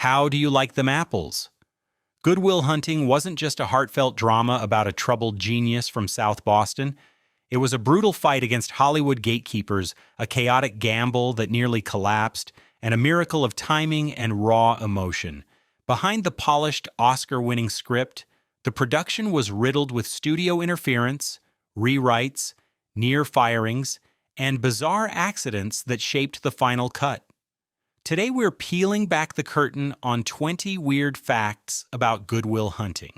How Do You Like Them Apples? Good Will Hunting wasn't just a heartfelt drama about a troubled genius from South Boston. It was a brutal fight against Hollywood gatekeepers, a chaotic gamble that nearly collapsed, and a miracle of timing and raw emotion. Behind the polished, Oscar-winning script, the production was riddled with studio interference, rewrites, near firings, and bizarre accidents that shaped the final cut. Today we're peeling back the curtain on 20 weird facts about Good Will Hunting.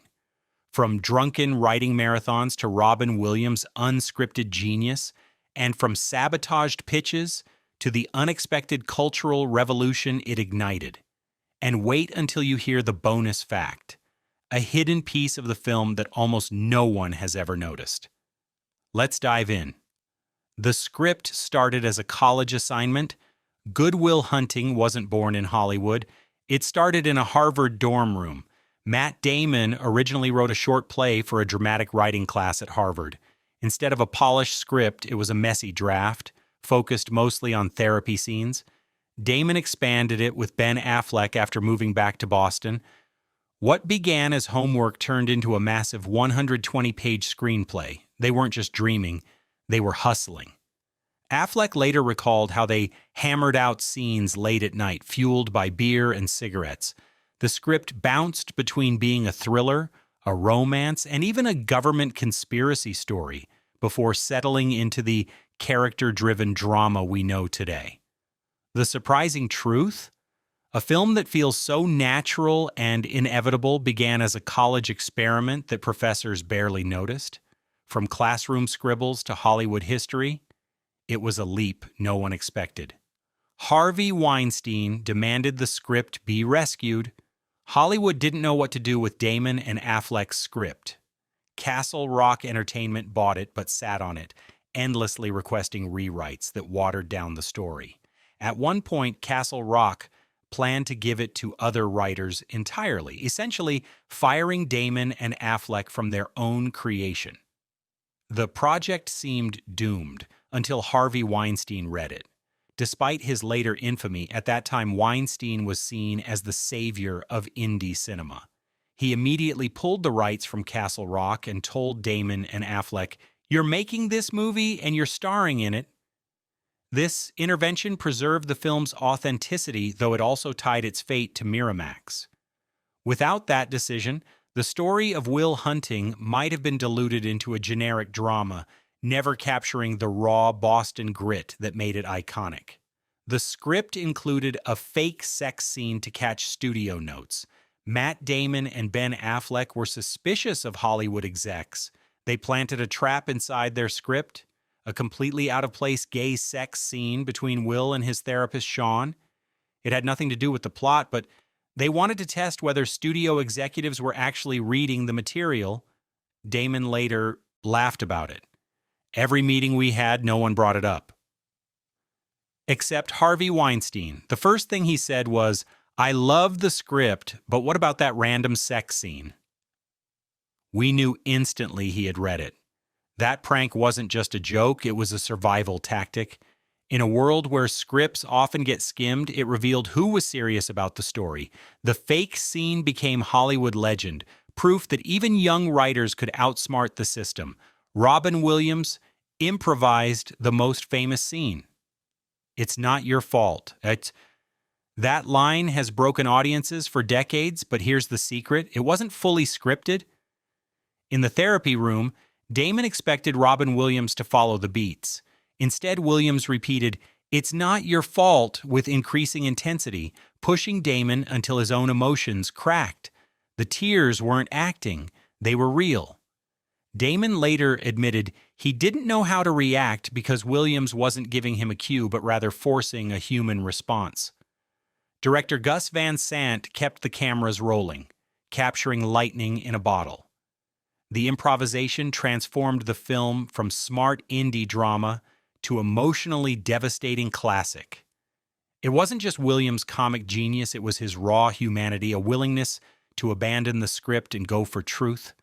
From drunken writing marathons to Robin Williams' unscripted genius, and from sabotaged pitches to the unexpected cultural revolution it ignited. And wait until you hear the bonus fact, a hidden piece of the film that almost no one has ever noticed. Let's dive in. The script started as a college assignment. Good Will Hunting wasn't born in Hollywood. It started in a Harvard dorm room. Matt Damon originally wrote a short play for a dramatic writing class at Harvard. Instead of a polished script, it was a messy draft, focused mostly on therapy scenes. Damon expanded it with Ben Affleck after moving back to Boston. What began as homework turned into a massive 120-page screenplay. They weren't just dreaming, they were hustling. Affleck later recalled how they hammered out scenes late at night, fueled by beer and cigarettes. The script bounced between being a thriller, a romance, and even a government conspiracy story before settling into the character-driven drama we know today. The surprising truth? A film that feels so natural and inevitable began as a college experiment that professors barely noticed. From classroom scribbles to Hollywood history, it was a leap no one expected. Harvey Weinstein demanded the script be rescued. Hollywood didn't know what to do with Damon and Affleck's script. Castle Rock Entertainment bought it but sat on it, endlessly requesting rewrites that watered down the story. At one point, Castle Rock planned to give it to other writers entirely, essentially firing Damon and Affleck from their own creation. The project seemed doomed until Harvey Weinstein read it. Despite his later infamy, at that time Weinstein was seen as the savior of indie cinema. He immediately pulled the rights from Castle Rock and told Damon and Affleck, "You're making this movie and you're starring in it." This intervention preserved the film's authenticity, though it also tied its fate to Miramax. Without that decision, the story of Will Hunting might have been diluted into a generic drama, never capturing the raw Boston grit that made it iconic. The script included a fake sex scene to catch studio notes. Matt Damon and Ben Affleck were suspicious of Hollywood execs. They planted a trap inside their script, a completely out-of-place gay sex scene between Will and his therapist Sean. It had nothing to do with the plot, but they wanted to test whether studio executives were actually reading the material. Damon later laughed about it. Every meeting we had, no one brought it up. Except Harvey Weinstein. The first thing he said was, "I love the script, but what about that random sex scene?" We knew instantly he had read it. That prank wasn't just a joke, it was a survival tactic. In a world where scripts often get skimmed, it revealed who was serious about the story. The fake scene became Hollywood legend, proof that even young writers could outsmart the system. Robin Williams improvised the most famous scene. "It's not your fault." That line has broken audiences for decades, but here's the secret. It wasn't fully scripted. In the therapy room, Damon expected Robin Williams to follow the beats. Instead, Williams repeated, "It's not your fault," with increasing intensity, pushing Damon until his own emotions cracked. The tears weren't acting, they were real. Damon later admitted he didn't know how to react because Williams wasn't giving him a cue but rather forcing a human response. Director Gus Van Sant kept the cameras rolling, capturing lightning in a bottle. The improvisation transformed the film from smart indie drama to emotionally devastating classic. It wasn't just Williams' comic genius, it was his raw humanity, a willingness to abandon the script and go for truth.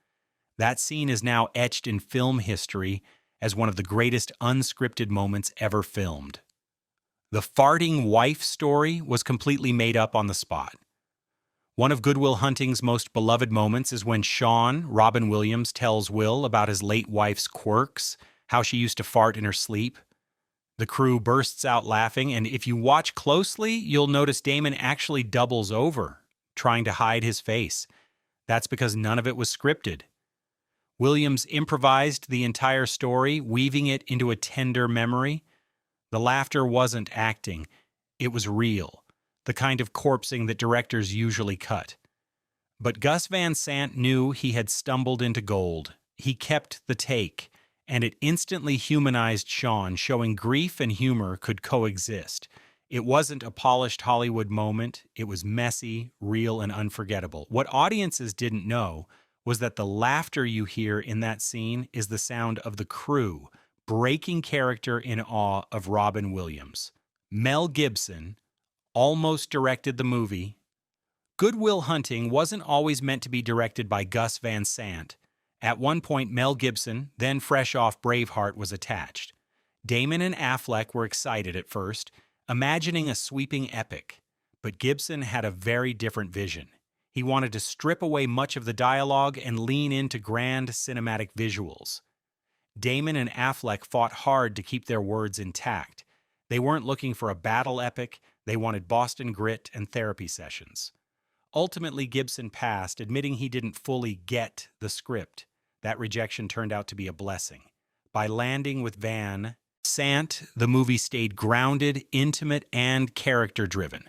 That scene is now etched in film history as one of the greatest unscripted moments ever filmed. The farting wife story was completely made up on the spot. One of Good Will Hunting's most beloved moments is when Sean, Robin Williams, tells Will about his late wife's quirks, how she used to fart in her sleep. The crew bursts out laughing, and if you watch closely, you'll notice Damon actually doubles over, trying to hide his face. That's because none of it was scripted. Williams improvised the entire story, weaving it into a tender memory. The laughter wasn't acting, it was real, the kind of corpsing that directors usually cut. But Gus Van Sant knew he had stumbled into gold. He kept the take, and it instantly humanized Sean, showing grief and humor could coexist. It wasn't a polished Hollywood moment, it was messy, real, and unforgettable. What audiences didn't know was that the laughter you hear in that scene is the sound of the crew breaking character in awe of Robin Williams. Mel Gibson almost directed the movie. Good Will Hunting wasn't always meant to be directed by Gus Van Sant. At one point, Mel Gibson, then fresh off Braveheart, was attached. Damon and Affleck were excited at first, imagining a sweeping epic. But Gibson had a very different vision. He wanted to strip away much of the dialogue and lean into grand cinematic visuals. Damon and Affleck fought hard to keep their words intact. They weren't looking for a battle epic, they wanted Boston grit and therapy sessions. Ultimately, Gibson passed, admitting he didn't fully get the script. That rejection turned out to be a blessing. By landing with Van Sant, the movie stayed grounded, intimate, and character-driven.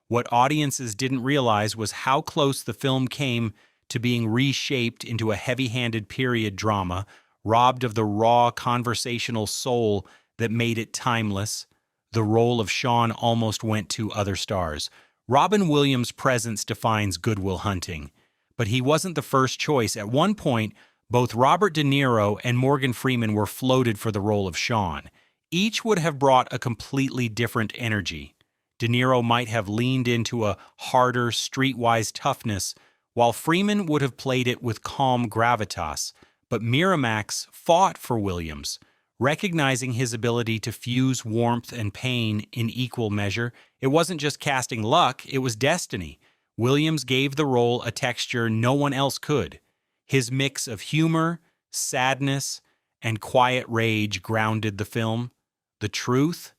What audiences didn't realize was how close the film came to being reshaped into a heavy-handed period drama, robbed of the raw conversational soul that made it timeless. The role of Sean almost went to other stars. Robin Williams' presence defines Good Will Hunting, but he wasn't the first choice. At one point, both Robert De Niro and Morgan Freeman were floated for the role of Sean. Each would have brought a completely different energy. De Niro might have leaned into a harder, streetwise toughness, while Freeman would have played it with calm gravitas. But Miramax fought for Williams, recognizing his ability to fuse warmth and pain in equal measure. It wasn't just casting luck, it was destiny. Williams gave the role a texture no one else could. His mix of humor, sadness, and quiet rage grounded the film. The truth?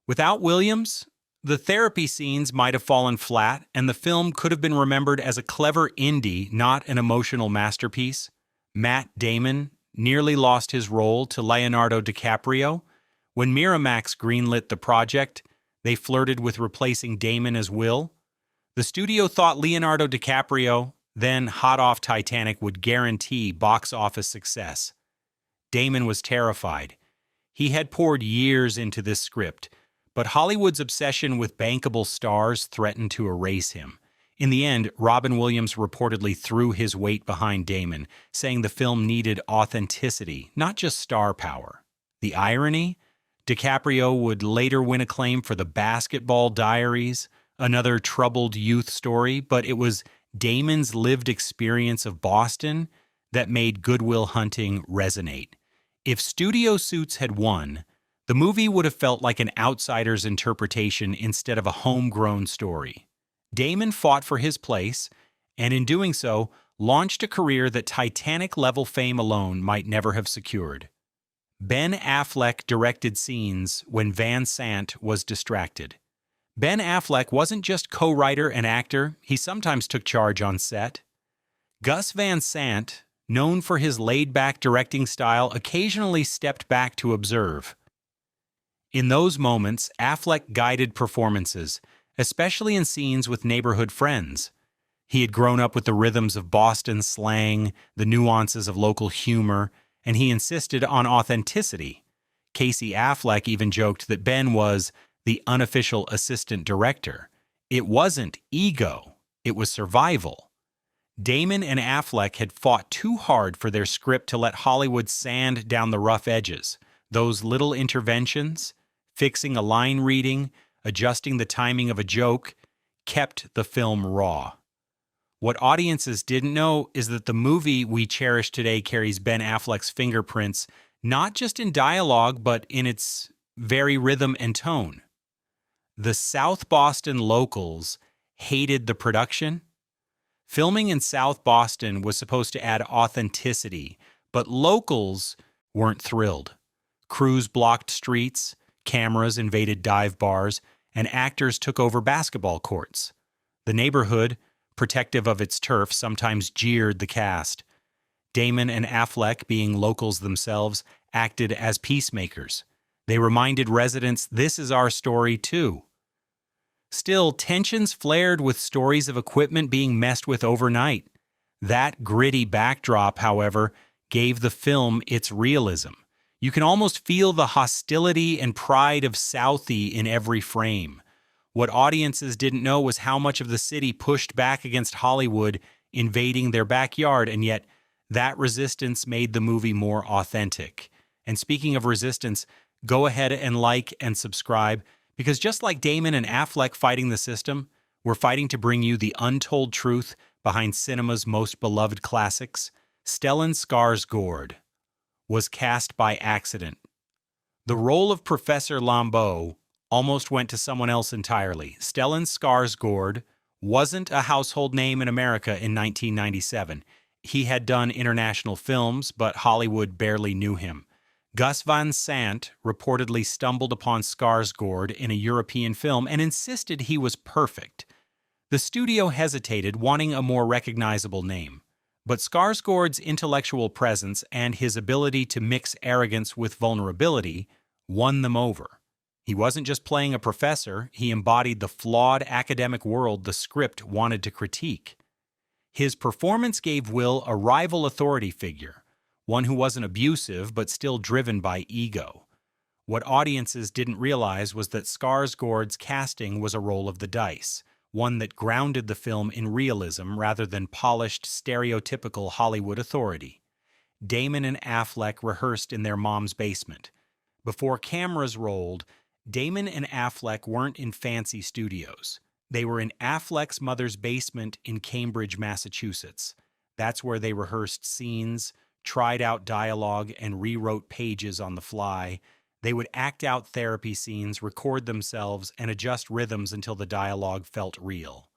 Without Williams, the therapy scenes might have fallen flat, and the film could have been remembered as a clever indie, not an emotional masterpiece. Matt Damon nearly lost his role to Leonardo DiCaprio. When Miramax greenlit the project, they flirted with replacing Damon as Will. The studio thought Leonardo DiCaprio, then hot off Titanic, would guarantee box office success. Damon was terrified. He had poured years into this script, but Hollywood's obsession with bankable stars threatened to erase him. In the end, Robin Williams reportedly threw his weight behind Damon, saying the film needed authenticity, not just star power. The irony? DiCaprio would later win acclaim for The Basketball Diaries, another troubled youth story, but it was Damon's lived experience of Boston that made Good Will Hunting resonate. If Studio Suits had won, the movie would have felt like an outsider's interpretation instead of a homegrown story. Damon fought for his place, and in doing so, launched a career that Titanic-level fame alone might never have secured. Ben Affleck directed scenes when Van Sant was distracted. Ben Affleck wasn't just co-writer and actor, he sometimes took charge on set. Gus Van Sant, known for his laid-back directing style, occasionally stepped back to observe. In those moments, Affleck guided performances, especially in scenes with neighborhood friends. He had grown up with the rhythms of Boston slang, the nuances of local humor, and he insisted on authenticity. Casey Affleck even joked that Ben was the unofficial assistant director. It wasn't ego, it was survival. Damon and Affleck had fought too hard for their script to let Hollywood sand down the rough edges. Those little interventions, fixing a line reading, adjusting the timing of a joke, kept the film raw. What audiences didn't know is that the movie we cherish today carries Ben Affleck's fingerprints, not just in dialogue, but in its very rhythm and tone. The South Boston locals hated the production. Filming in South Boston was supposed to add authenticity, but locals weren't thrilled. Crews blocked streets, cameras invaded dive bars, and actors took over basketball courts. The neighborhood, protective of its turf, sometimes jeered the cast. Damon and Affleck, being locals themselves, acted as peacemakers. They reminded residents, "This is our story too." Still, tensions flared with stories of equipment being messed with overnight. That gritty backdrop, however, gave the film its realism. You can almost feel the hostility and pride of Southie in every frame. What audiences didn't know was how much of the city pushed back against Hollywood invading their backyard, and yet that resistance made the movie more authentic. And speaking of resistance, go ahead and like and subscribe, because just like Damon and Affleck fighting the system, we're fighting to bring you the untold truth behind cinema's most beloved classics. Stellan Skarsgård was cast by accident. The role of Professor Lambeau almost went to someone else entirely. Stellan Skarsgård wasn't a household name in America in 1997. He had done international films, but Hollywood barely knew him. Gus Van Sant reportedly stumbled upon Skarsgård in a European film and insisted he was perfect. The studio hesitated, wanting a more recognizable name. But Skarsgård's intellectual presence and his ability to mix arrogance with vulnerability won them over. He wasn't just playing a professor, he embodied the flawed academic world the script wanted to critique. His performance gave Will a rival authority figure, one who wasn't abusive but still driven by ego. What audiences didn't realize was that Skarsgård's casting was a roll of the dice, one that grounded the film in realism rather than polished, stereotypical Hollywood authority. Damon and Affleck rehearsed in their mom's basement. Before cameras rolled, Damon and Affleck weren't in fancy studios. They were in Affleck's mother's basement in Cambridge, Massachusetts. That's where they rehearsed scenes, tried out dialogue, and rewrote pages on the fly. They would act out therapy scenes, record themselves, and adjust rhythms until the dialogue felt real.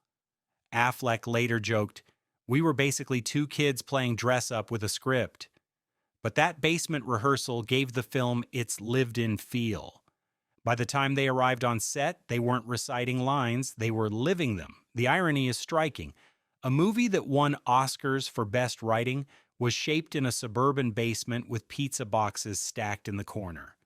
Affleck later joked, "We were basically two kids playing dress-up with a script." But that basement rehearsal gave the film its lived-in feel. By the time they arrived on set, they weren't reciting lines, they were living them. The irony is striking. A movie that won Oscars for Best Writing was shaped in a suburban basement with pizza boxes stacked in the corner.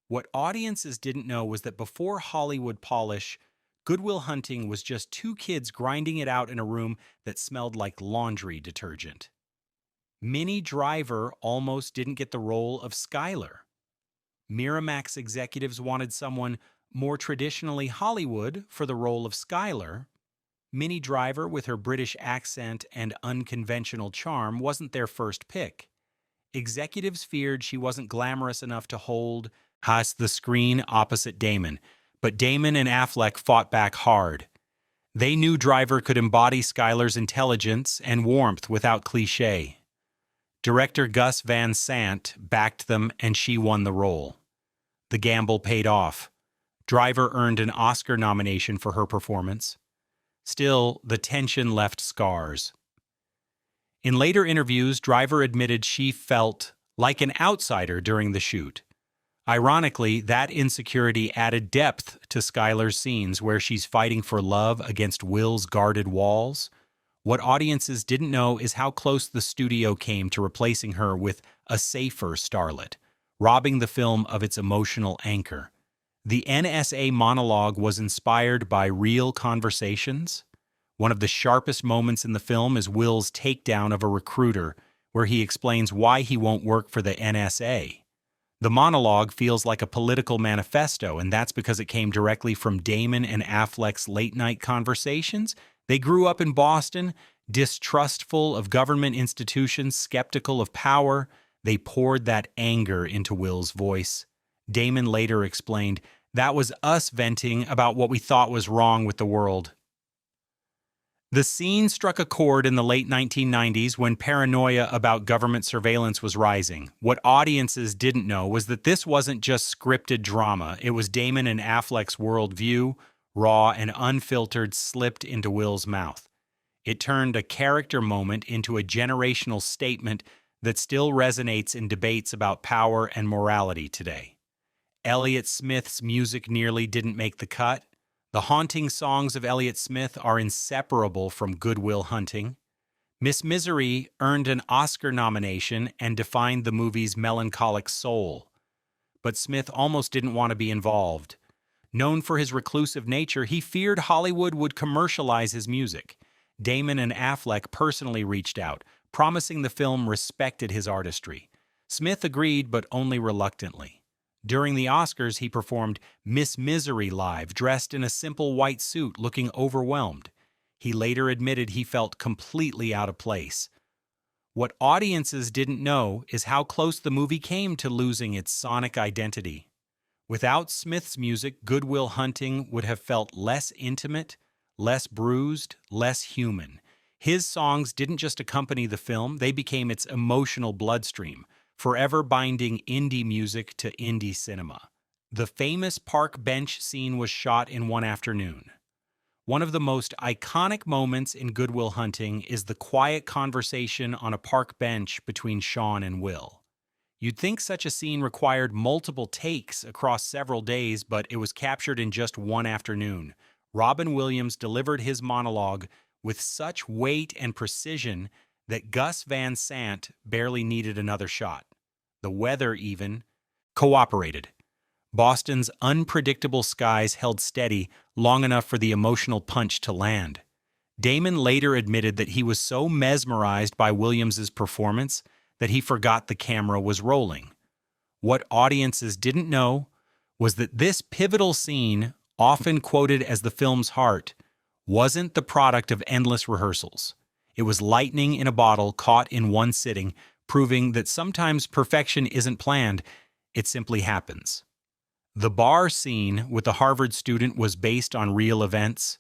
What audiences didn't know was that before Hollywood polish, Good Will Hunting was just two kids grinding it out in a room that smelled like laundry detergent. Minnie Driver almost didn't get the role of Skylar. Miramax executives wanted someone more traditionally Hollywood for the role of Skylar. Minnie Driver, with her British accent and unconventional charm, wasn't their first pick. Executives feared she wasn't glamorous enough to hold the screen opposite Damon, but Damon and Affleck fought back hard. They knew Driver could embody Skylar's intelligence and warmth without cliché. Director Gus Van Sant backed them, and she won the role. The gamble paid off. Driver earned an Oscar nomination for her performance. Still, the tension left scars. In later interviews, Driver admitted she felt like an outsider during the shoot. Ironically, that insecurity added depth to Skylar's scenes where she's fighting for love against Will's guarded walls. What audiences didn't know is how close the studio came to replacing her with a safer starlet, robbing the film of its emotional anchor. The NSA monologue was inspired by real conversations. One of the sharpest moments in the film is Will's takedown of a recruiter, where he explains why he won't work for the NSA. The monologue feels like a political manifesto, and that's because it came directly from Damon and Affleck's late-night conversations. They grew up in Boston, distrustful of government institutions, skeptical of power. They poured that anger into Will's voice. Damon later explained, "That was us venting about what we thought was wrong with the world." The scene struck a chord in the late 1990s when paranoia about government surveillance was rising. What audiences didn't know was that this wasn't just scripted drama. It was Damon and Affleck's worldview, raw and unfiltered, slipped into Will's mouth. It turned a character moment into a generational statement that still resonates in debates about power and morality today. Elliott Smith's music nearly didn't make the cut. The haunting songs of Elliott Smith are inseparable from Good Will Hunting. Miss Misery earned an Oscar nomination and defined the movie's melancholic soul. But Smith almost didn't want to be involved. Known for his reclusive nature, he feared Hollywood would commercialize his music. Damon and Affleck personally reached out, promising the film respected his artistry. Smith agreed, but only reluctantly. During the Oscars, he performed Miss Misery live, dressed in a simple white suit, looking overwhelmed. He later admitted he felt completely out of place. What audiences didn't know is how close the movie came to losing its sonic identity. Without Smith's music, Good Will Hunting would have felt less intimate, less bruised, less human. His songs didn't just accompany the film, they became its emotional bloodstream, forever binding indie music to indie cinema. The famous park bench scene was shot in one afternoon. One of the most iconic moments in Good Will Hunting is the quiet conversation on a park bench between Sean and Will. You'd think such a scene required multiple takes across several days, but it was captured in just one afternoon. Robin Williams delivered his monologue with such weight and precision that Gus Van Sant barely needed another shot. The weather even cooperated. Boston's unpredictable skies held steady long enough for the emotional punch to land. Damon later admitted that he was so mesmerized by Williams's performance that he forgot the camera was rolling. What audiences didn't know was that this pivotal scene, often quoted as the film's heart, wasn't the product of endless rehearsals. It was lightning in a bottle caught in one sitting, proving that sometimes perfection isn't planned, it simply happens. The bar scene with the Harvard student was based on real events.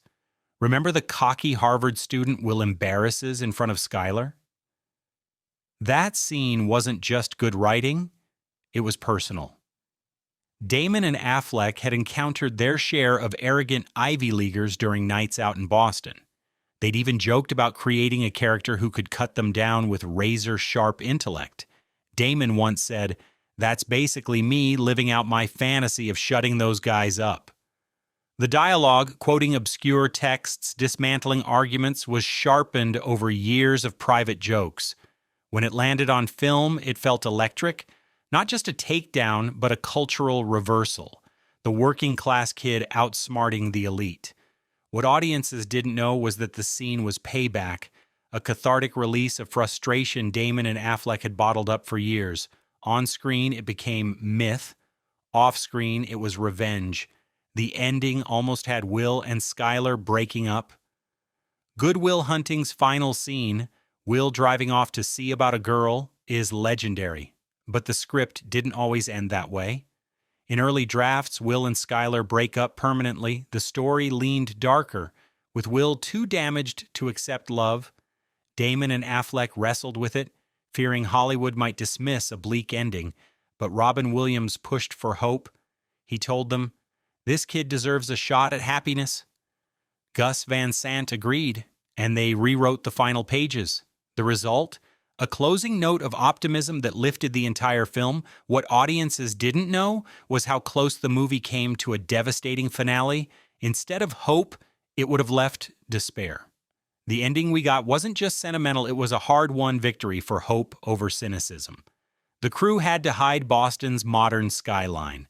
Remember the cocky Harvard student Will embarrasses in front of Skylar? That scene wasn't just good writing, it was personal. Damon and Affleck had encountered their share of arrogant Ivy Leaguers during nights out in Boston. They'd even joked about creating a character who could cut them down with razor-sharp intellect. Damon once said, "That's basically me living out my fantasy of shutting those guys up." The dialogue, quoting obscure texts, dismantling arguments, was sharpened over years of private jokes. When it landed on film, it felt electric, not just a takedown, but a cultural reversal. The working-class kid outsmarting the elite. What audiences didn't know was that the scene was payback, a cathartic release of frustration Damon and Affleck had bottled up for years. On screen, it became myth. Off screen, it was revenge. The ending almost had Will and Skylar breaking up. Good Will Hunting's final scene, Will driving off to see about a girl, is legendary. But the script didn't always end that way. In early drafts, Will and Skylar break up permanently. The story leaned darker, with Will too damaged to accept love. Damon and Affleck wrestled with it, fearing Hollywood might dismiss a bleak ending, but Robin Williams pushed for hope. He told them, "This kid deserves a shot at happiness." Gus Van Sant agreed, and they rewrote the final pages. The result? A closing note of optimism that lifted the entire film. What audiences didn't know was how close the movie came to a devastating finale. Instead of hope, it would have left despair. The ending we got wasn't just sentimental, it was a hard-won victory for hope over cynicism. The crew had to hide Boston's modern skyline.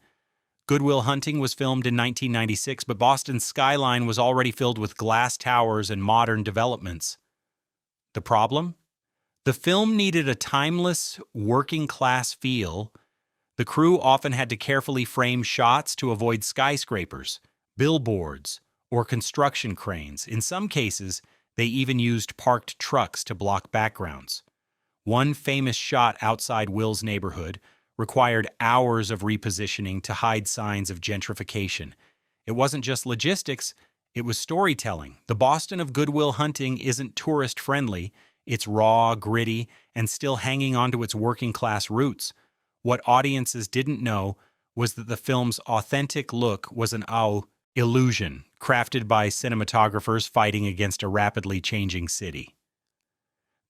Good Will Hunting was filmed in 1996, but Boston's skyline was already filled with glass towers and modern developments. The problem? The film needed a timeless, working-class feel. The crew often had to carefully frame shots to avoid skyscrapers, billboards, or construction cranes. In some cases, they even used parked trucks to block backgrounds. One famous shot outside Will's neighborhood required hours of repositioning to hide signs of gentrification. It wasn't just logistics, it was storytelling. The Boston of Good Will Hunting isn't tourist-friendly. It's raw, gritty, and still hanging onto its working-class roots. What audiences didn't know was that the film's authentic look was an illusion, crafted by cinematographers fighting against a rapidly changing city.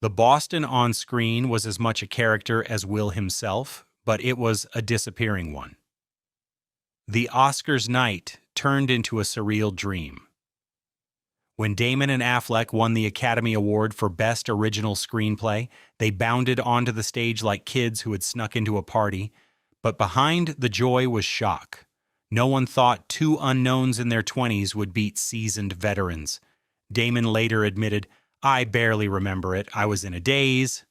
The Boston on screen was as much a character as Will himself, but it was a disappearing one. The Oscars night turned into a surreal dream. When Damon and Affleck won the Academy Award for Best Original Screenplay, they bounded onto the stage like kids who had snuck into a party, but behind the joy was shock. No one thought two unknowns in their 20s would beat seasoned veterans. Damon later admitted, "I barely remember it. I was in a daze."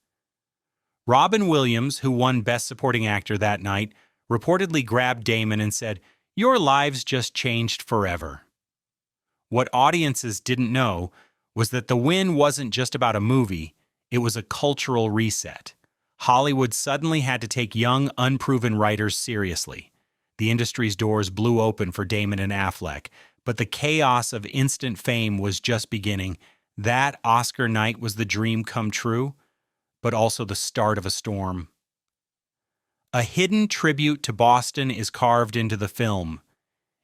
Robin Williams, who won Best Supporting Actor that night, reportedly grabbed Damon and said, "Your lives just changed forever." What audiences didn't know was that the win wasn't just about a movie, it was a cultural reset. Hollywood suddenly had to take young, unproven writers seriously. The industry's doors blew open for Damon and Affleck, but the chaos of instant fame was just beginning. That Oscar night was the dream come true, but also the start of a storm. A hidden tribute to Boston is carved into the film.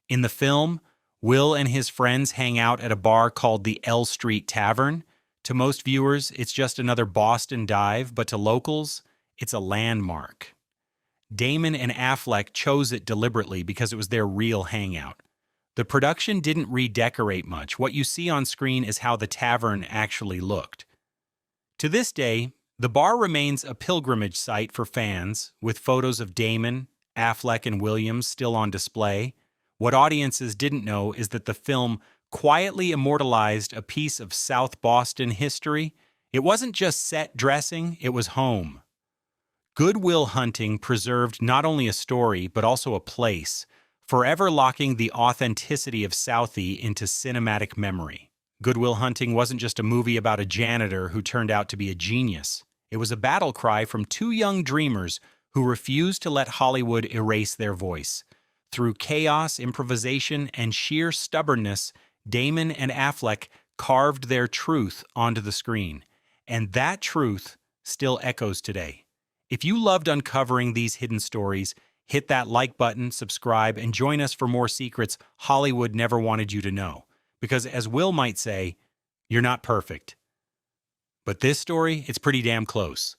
In the film, Will and his friends hang out at a bar called the L Street Tavern. To most viewers, it's just another Boston dive, but to locals, it's a landmark. Damon and Affleck chose it deliberately because it was their real hangout. The production didn't redecorate much. What you see on screen is how the tavern actually looked. To this day, the bar remains a pilgrimage site for fans, with photos of Damon, Affleck, and Williams still on display. What audiences didn't know is that the film quietly immortalized a piece of South Boston history. It wasn't just set dressing, it was home. Good Will Hunting preserved not only a story, but also a place, forever locking the authenticity of Southie into cinematic memory. Good Will Hunting wasn't just a movie about a janitor who turned out to be a genius. It was a battle cry from two young dreamers who refused to let Hollywood erase their voice. Through chaos, improvisation, and sheer stubbornness, Damon and Affleck carved their truth onto the screen. And that truth still echoes today. If you loved uncovering these hidden stories, hit that like button, subscribe, and join us for more secrets Hollywood never wanted you to know. Because as Will might say, you're not perfect. But this story, it's pretty damn close.